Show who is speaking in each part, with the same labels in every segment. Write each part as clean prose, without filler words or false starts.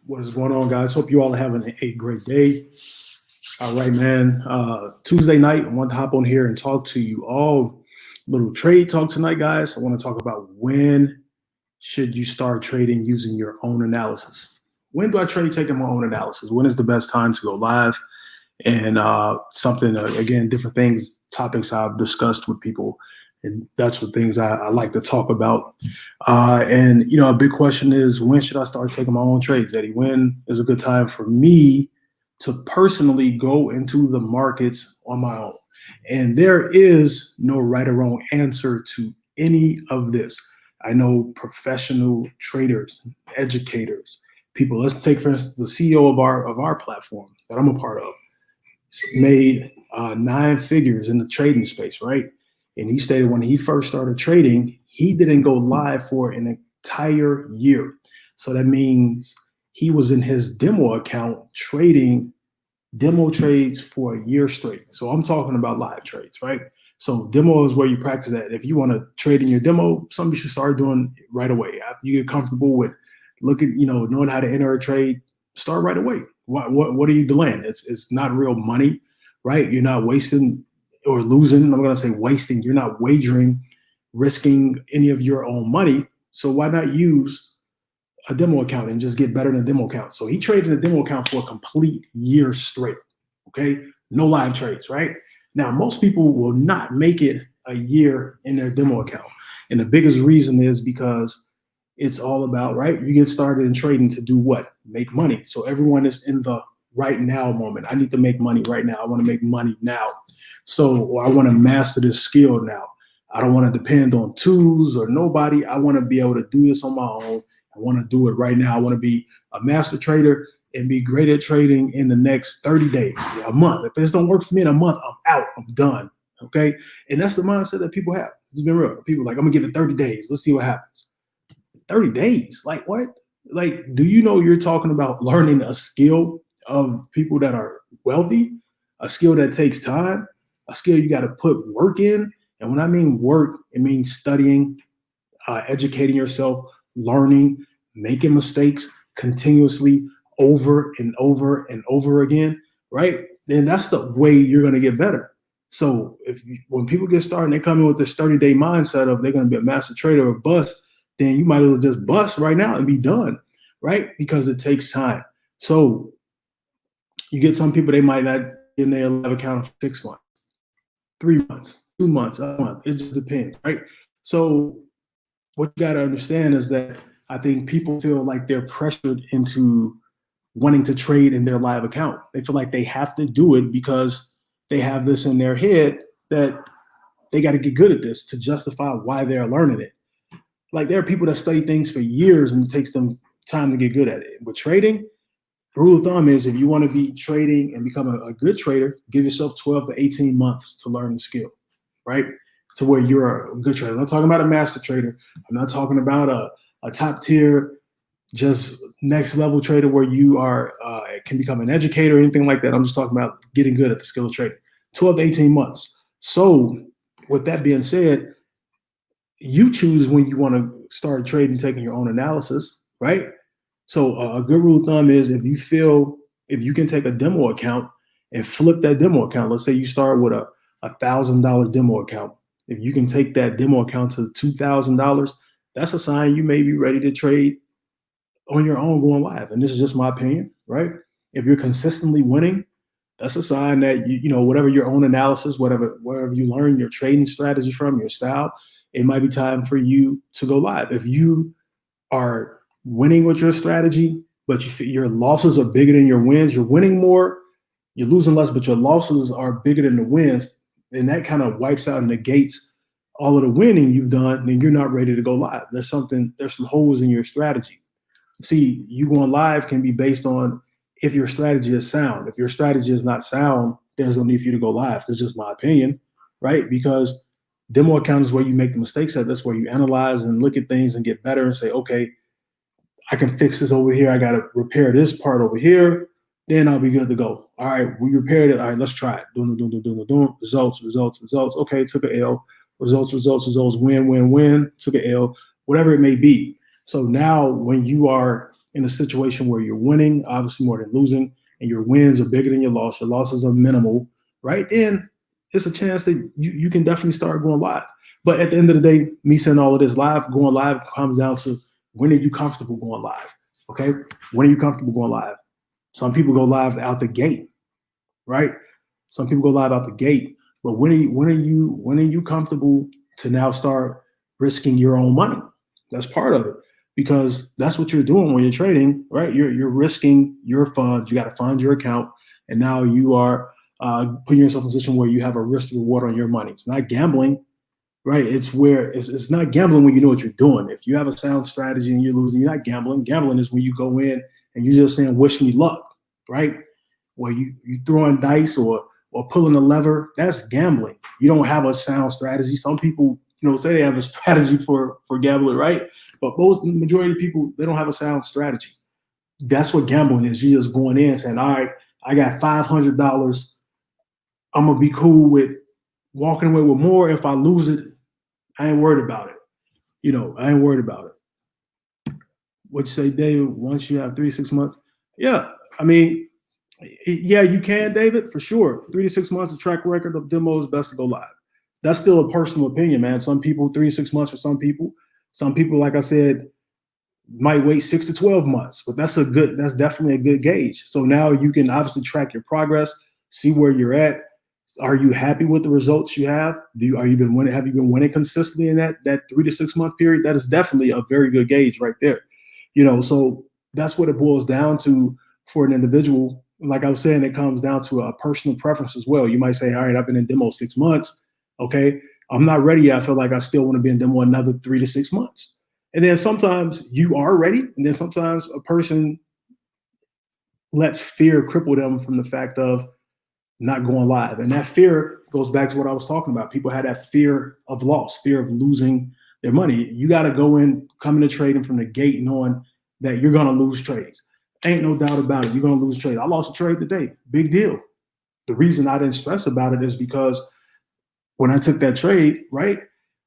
Speaker 1: What is going on, guys? Hope you all are having a great day. All right, man. Tuesday night, I want to hop on here and talk to you all. Little trade talk tonight, guys. I want to talk about when should you start trading using your own analysis. When do I trade taking my own analysis? When is the best time to go live? And something again, different things, topics I've discussed with people, and that's what things I like to talk about. And a big question is, when should I start taking my own trades, Eddie? When is a good time for me to personally go into the markets on my own? And there is no right or wrong answer to any of this. I know professional traders, educators, people. Let's take, for instance, the CEO of our platform that I'm a part of made nine figures in the trading space, right? And he stated when he first started trading, he didn't go live for an entire year. So that means he was in his demo account trading demo trades for a year straight. So I'm talking about live trades, right? So demo is where you practice that. If you want to trade in your demo, something you should start doing right away. After you get comfortable with knowing how to enter a trade, start right away. What are you delaying? It's not real money, right? You're not wasting or losing. I'm going to say wasting. You're not wagering, risking any of your own money. So why not use a demo account and just get better than a demo account? So he traded a demo account for a complete year straight. Okay, no live trades, right? Now most people will not make it a year in their demo account, and the biggest reason is because it's all about, right? You get started in trading to do what? Make money. So everyone is in the right now moment. I need to make money right now. I want to make money now. Or I want to master this skill now. I don't want to depend on tools or nobody. I want to be able to do this on my own. I want to do it right now. I want to be a master trader and be great at trading in the next 30 days, a month. If this don't work for me in a month, I'm out. I'm done. Okay. And that's the mindset that people have. It's been real. People are like, I'm going to give it 30 days. Let's see what happens. 30 days. Like what? Like, do you know you're talking about learning a skill of people that are wealthy, a skill that takes time, a skill you got to put work in? And when I mean work, it means studying, educating yourself, learning, making mistakes continuously over and over and over again, right? Then that's the way you're going to get better. So when people get started, they come in with this 30-day mindset of they're going to be a master trader or bust, then you might as well just bust right now and be done, right? Because it takes time. So you get some people, they might not in their live account for 6 months, 3 months, 2 months, a month. It just depends, right? So what you got to understand is that I think people feel like they're pressured into wanting to trade in their live account. They feel like they have to do it because they have this in their head that they got to get good at this to justify why they're learning it. Like there are people that study things for years and it takes them time to get good at it. With trading, the rule of thumb is if you want to be trading and become a good trader, give yourself 12 to 18 months to learn the skill, right? To where you're a good trader. I'm not talking about a master trader. I'm not talking about a top tier, just next level trader where you are can become an educator or anything like that. I'm just talking about getting good at the skill of trading. 12 to 18 months. So with that being said, you choose when you want to start trading, taking your own analysis, right? So a good rule of thumb is if you can take a demo account and flip that demo account. Let's say you start with a $1,000 demo account. If you can take that demo account to $2,000, that's a sign you may be ready to trade on your own going live. And this is just my opinion, right? If you're consistently winning, that's a sign that whatever your own analysis, wherever you learn your trading strategy from, your style, it might be time for you to go live. If you are winning with your strategy, but your losses are bigger than your wins, you're winning more, you're losing less, but your losses are bigger than the wins, and that kind of wipes out and negates all of the winning you've done, then you're not ready to go live. There's some holes in your strategy. See, you going live can be based on if your strategy is sound. If your strategy is not sound, there's no need for you to go live. That's just my opinion, right? Because demo account is where you make the mistakes at. That's where you analyze and look at things and get better and say, okay, I can fix this over here. I got to repair this part over here. Then I'll be good to go. All right, we repaired it. All right, let's try it. Doom. Results. Okay, took an L. Results. Win. Took an L. Whatever it may be. So now when you are in a situation where you're winning, obviously more than losing, and your wins are bigger than your losses are minimal, right? Then it's a chance that you can definitely start going live. But at the end of the day, me saying all of this going live comes down to when are you comfortable going live? Okay. When are you comfortable going live? Some people go live out the gate, right? Some people go live out the gate. But when are you comfortable to now start risking your own money? That's part of it, because that's what you're doing when you're trading, right? You're risking your funds. You got to fund your account, and now you are putting yourself in a position where you have a risk reward on your money. It's not gambling, right? It's not gambling when you know what you're doing. If you have a sound strategy and you're losing, you're not gambling. Gambling is when you go in and you're just saying, "Wish me luck," right? Where you throwing dice or pulling a lever, that's gambling. You don't have a sound strategy. Some people, say they have a strategy for gambling, right? But the majority of people, they don't have a sound strategy. That's what gambling is. You're just going in saying, all right, I got $500. I'm gonna be cool with walking away with more. If I lose it, I ain't worried about it. I ain't worried about it. What you say, David? Once you have 3 to 6 months, yeah. I mean, yeah, you can, David, for sure. 3 to 6 months of track record of demo is best to go live. That's still a personal opinion, man. Some people, 3 to 6 months for some people. Some people, like I said, might wait 6 to 12 months, but that's definitely a good gauge. So now you can obviously track your progress, see where you're at. Are you happy with the results you have? Have you been winning consistently in that 3 to 6 month period? That is definitely a very good gauge right there. So that's what it boils down to for an individual. Like I was saying, it comes down to a personal preference as well. You might say, all right, I've been in demo 6 months. Okay, I'm not ready yet. I feel like I still want to be in demo another 3 to 6 months. And then sometimes you are ready. And then sometimes a person lets fear cripple them from the fact of not going live. And that fear goes back to what I was talking about. People had that fear of loss, fear of losing their money. You got to go in, come into trading from the gate knowing that you're going to lose trades. Ain't no doubt about it. You're going to lose trade. I lost a trade today. Big deal. The reason I didn't stress about it is because when I took that trade, right,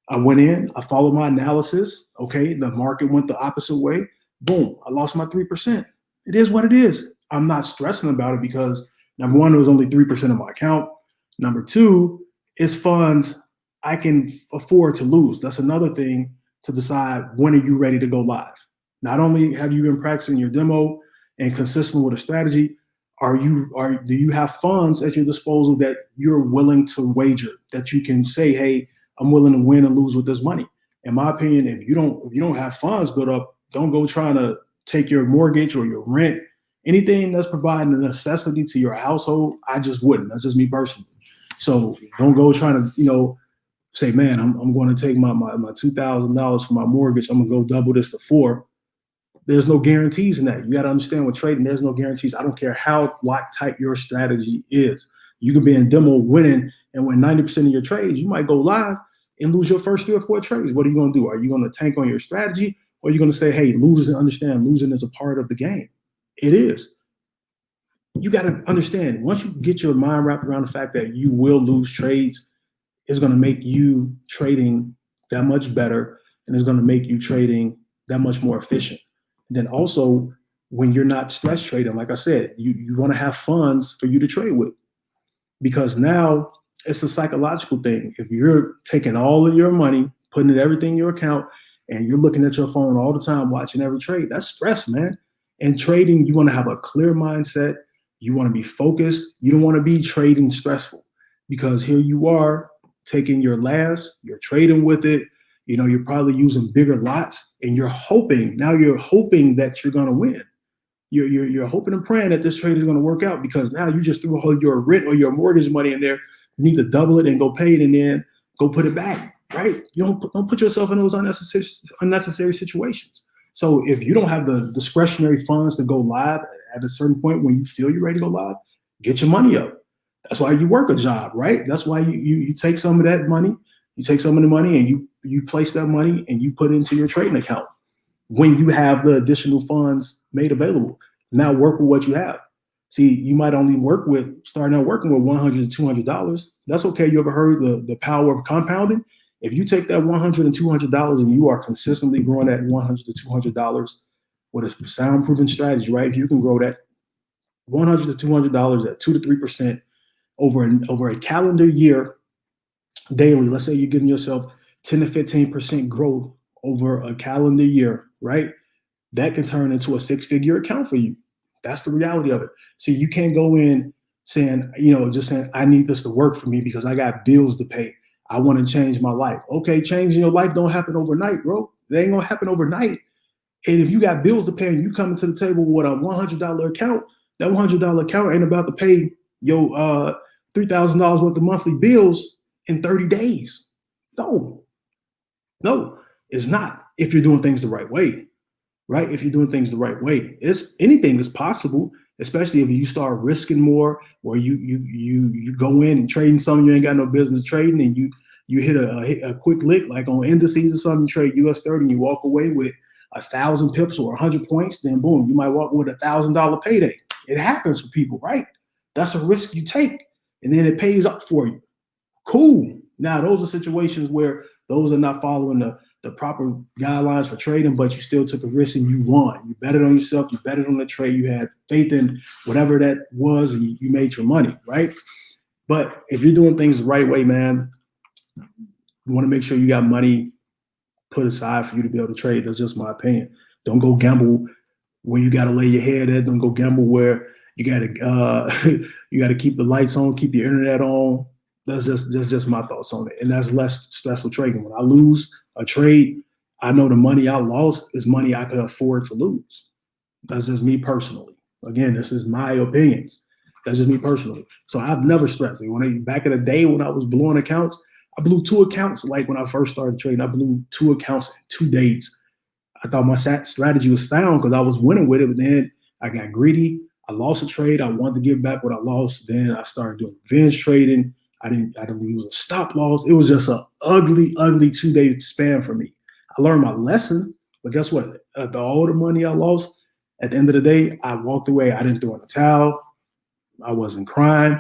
Speaker 1: I went in, I followed my analysis. Okay, the market went the opposite way. Boom, I lost my 3%. It is what it is. I'm not stressing about it because number one, it was only 3% of my account. Number two, it's funds I can afford to lose. That's another thing to decide, when are you ready to go live? Not only have you been practicing your demo and consistent with a strategy, do you have funds at your disposal that you're willing to wager, that you can say, hey, I'm willing to win and lose with this money? In my opinion, if you don't have funds built up, don't go trying to take your mortgage or your rent, anything that's providing a necessity to your household. I just wouldn't. That's just me personally. So don't go trying to, say, man, I'm going to take my $2,000 for my mortgage. I'm gonna go double this to 4. There's no guarantees in that. You got to understand with trading, there's no guarantees. I don't care how lock tight your strategy is. You can be in demo winning and win 90% of your trades. You might go live and lose your first 3 or 4 trades. What are you going to do? Are you going to tank on your strategy, or are you going to say, hey, losing is a part of the game? It is. You got to understand, once you get your mind wrapped around the fact that you will lose trades, it's going to make you trading that much better, and it's going to make you trading that much more efficient. Then also, when you're not stress trading, like I said, you want to have funds for you to trade with, because now it's a psychological thing. If you're taking all of your money, putting everything in your account, and you're looking at your phone all the time, watching every trade, that's stress, man. And trading, you want to have a clear mindset. You want to be focused. You don't want to be trading stressful, because here you are taking your last, you're trading with it. You're probably using bigger lots, and you're hoping that you're going to win. You're hoping and praying that this trade is going to work out, because now you just threw all your rent or your mortgage money in there. You need to double it and go pay it, and then go put it back, right? You don't put yourself in those unnecessary situations. So if you don't have the discretionary funds to go live at a certain point when you feel you're ready to go live, get your money up. That's why you work a job, right? That's why you take some of that money. You take some of the money and you place that money and you put it into your trading account when you have the additional funds made available. Now work with what you have. See, you might only starting out working with $100 to $200. That's okay. You ever heard the power of compounding? If you take that $100 and $200 and you are consistently growing that $100 to $200 with a soundproven strategy, right? If you can grow that $100 to $200 at 2 to 3% over a calendar year daily, let's say you're giving yourself 10 to 15% growth over a calendar year, right? That can turn into a six-figure account for you. That's the reality of it. See, you can't go in saying, just saying, I need this to work for me because I got bills to pay. I want to change my life. Okay, changing your life don't happen overnight, bro. It ain't gonna happen overnight. And if you got bills to pay and you come to the table with a $100 account, that $100 account ain't about to pay your $3,000 worth of monthly bills in 30 days. No, it's not. If you're doing things the right way, right? If you're doing things the right way, anything is possible. Especially if you start risking more, or you go in and trading something you ain't got no business trading, and you hit a quick lick like on indices or something, you trade US 30 and you walk away with 1,000 pips or 100 points, then boom, you might walk with $1,000 payday. It happens for people, right? That's a risk you take, and then it pays up for you. Cool. Now those are situations where those are not following the proper guidelines for trading, but you still took a risk and you won. You betted on yourself, you betted on the trade, you had faith in whatever that was, and you made your money, right? But if you're doing things the right way, man, you want to make sure you got money put aside for you to be able to trade. That's just my opinion. Don't go gamble where you got to lay your head at. Don't go gamble where you got to keep the lights on, keep your internet on. That's just my thoughts on it. And that's less stressful trading. When I lose a trade, I know the money I lost is money I could afford to lose. That's just me personally. Again, this is my opinions. That's just me personally. So I've never stressed. Back in the day when I was blowing accounts, I blew 2 accounts. Like when I first started trading, I blew 2 accounts in 2 days. I thought my strategy was sound because I was winning with it, but then I got greedy. I lost a trade. I wanted to give back what I lost. Then I started doing revenge trading. I didn't use a stop loss. It was just an ugly 2-day span for me. I learned my lesson, but guess what? All the money I lost, at the end of the day, I walked away. I didn't throw in the towel. I wasn't crying.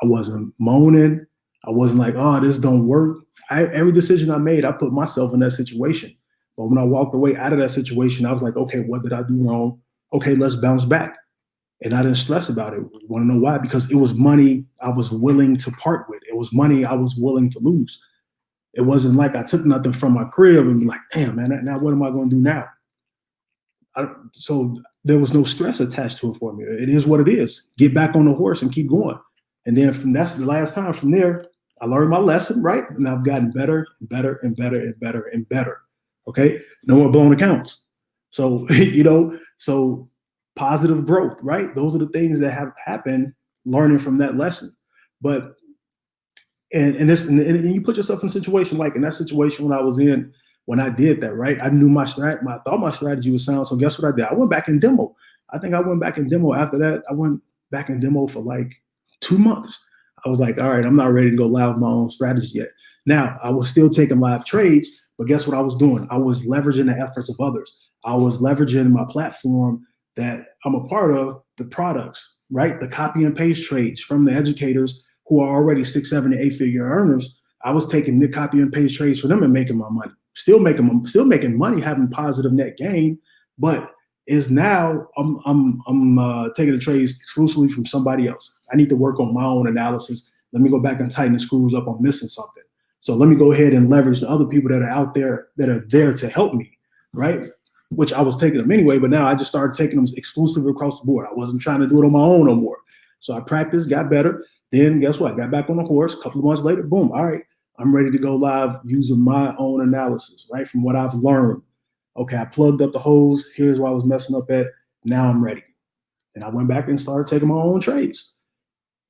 Speaker 1: I wasn't moaning. I wasn't like, oh, this don't work. Every decision I made, I put myself in that situation. But when I walked away out of that situation, I was like, okay, what did I do wrong? Okay, let's bounce back. And I didn't stress about it. You want to know why? Because it was money I was willing to part with. It was money I was willing to lose. It wasn't like I took nothing from my crib and be like, damn, man, now what am I going to do now? So there was no stress attached to it for me. It is what it is. Get back on the horse and keep going. And then that's the last time. From there, I learned my lesson, right? And I've gotten better and better and better and better and better. Okay? No more blown accounts. So, so positive growth, right? Those are the things that have happened learning from that lesson. But and you put yourself in a situation like in that situation when I was in, when I did that, right? I knew I thought my strategy was sound. So guess what I did? I went back in demo. I think I went back in demo after that. I went back in demo for like 2 months. I was like, all right, I'm not ready to go live with my own strategy yet. Now, I was still taking live trades, but guess what I was doing? I was leveraging the efforts of others. I was leveraging my platform that I'm a part of, the products, right? The copy and paste trades from the educators who are already 6, 7, and 8 figure earners. I was taking the copy and paste trades for them and making my money. Still making money, having positive net gain, but is now I'm taking the trades exclusively from somebody else. I need to work on my own analysis. Let me go back and tighten the screws up on missing something. So let me go ahead and leverage the other people that are out there that are there to help me, right? Which I was taking them anyway, but now I just started taking them exclusively across the board. I wasn't trying to do it on my own no more. So I practiced, got better. Then guess what? Got back on the horse. A couple of months later, boom, all right, I'm ready to go live using my own analysis, right? From what I've learned. Okay, I plugged up the holes. Here's where I was messing up at. Now I'm ready. And I went back and started taking my own trades,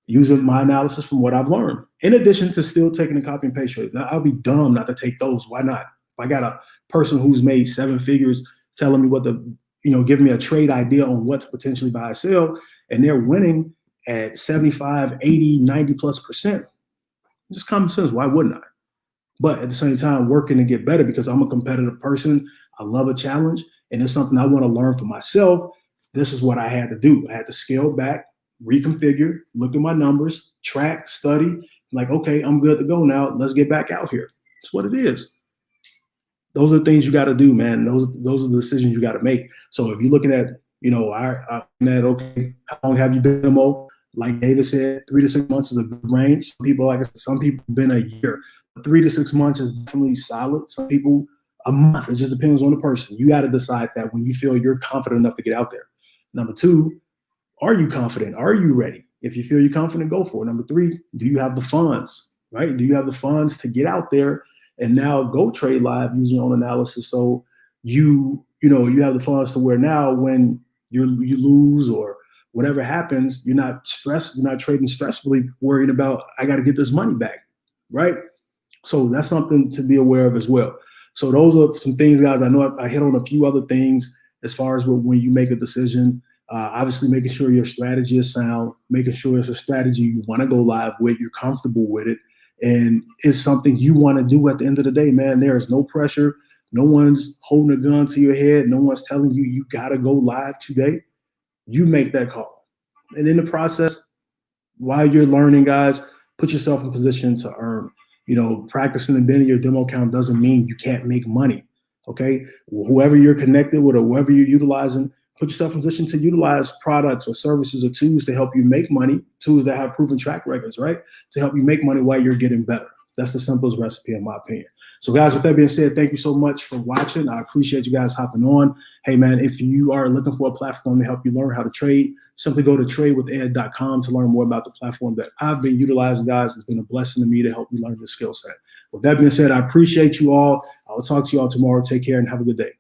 Speaker 1: using my analysis from what I've learned. In addition to still taking the copy and paste trades. I'll be dumb not to take those. Why not? If I got a person who's made 7 figures telling me what giving me a trade idea on what to potentially buy or sell, and they're winning at 75, 80, 90+%, just common sense. Why wouldn't I? But at the same time, working to get better because I'm a competitive person. I love a challenge, and it's something I want to learn for myself. This is what I had to do. I had to scale back, reconfigure, look at my numbers, track, study. Like, okay, I'm good to go now. Let's get back out here. It's what it is. Those are the things you got to do, man. Those are the decisions you got to make. So if you're looking at, okay, how long have you been demo? Like David said, 3 to 6 months is a good range. Some people been a year. 3 to 6 months is definitely solid. Some people a month. It just depends on the person. You got to decide that when you feel you're confident enough to get out there. Number 2, are you confident? Are you ready? If you feel you're confident, go for it. Number 3, do you have the funds, right? Do you have the funds to get out there and now go trade live using your own analysis? So you have the funds to where now when you lose or whatever happens, you're not stressed. You're not trading stressfully, worrying about, I got to get this money back, right? So that's something to be aware of as well. So those are some things, guys. I know I hit on a few other things as far as when you make a decision. Obviously, making sure your strategy is sound, making sure it's a strategy you want to go live with, you're comfortable with it, and it's something you want to do at the end of the day, man. There is no pressure. No one's holding a gun to your head. No one's telling you you got to go live today. You make that call. And in the process, while you're learning, guys, put yourself in position to earn. Practicing and bending your demo account doesn't mean you can't make money, okay? Whoever you're connected with or whoever you're utilizing, put yourself in position to utilize products or services or tools to help you make money, tools that have proven track records, right? To help you make money while you're getting better. That's the simplest recipe, in my opinion. So, guys, with that being said, thank you so much for watching. I appreciate you guys hopping on. Hey, man, if you are looking for a platform to help you learn how to trade, simply go to tradewithed.com to learn more about the platform that I've been utilizing, guys. It's been a blessing to me to help you learn this skill set. With that being said, I appreciate you all. I will talk to you all tomorrow. Take care and have a good day.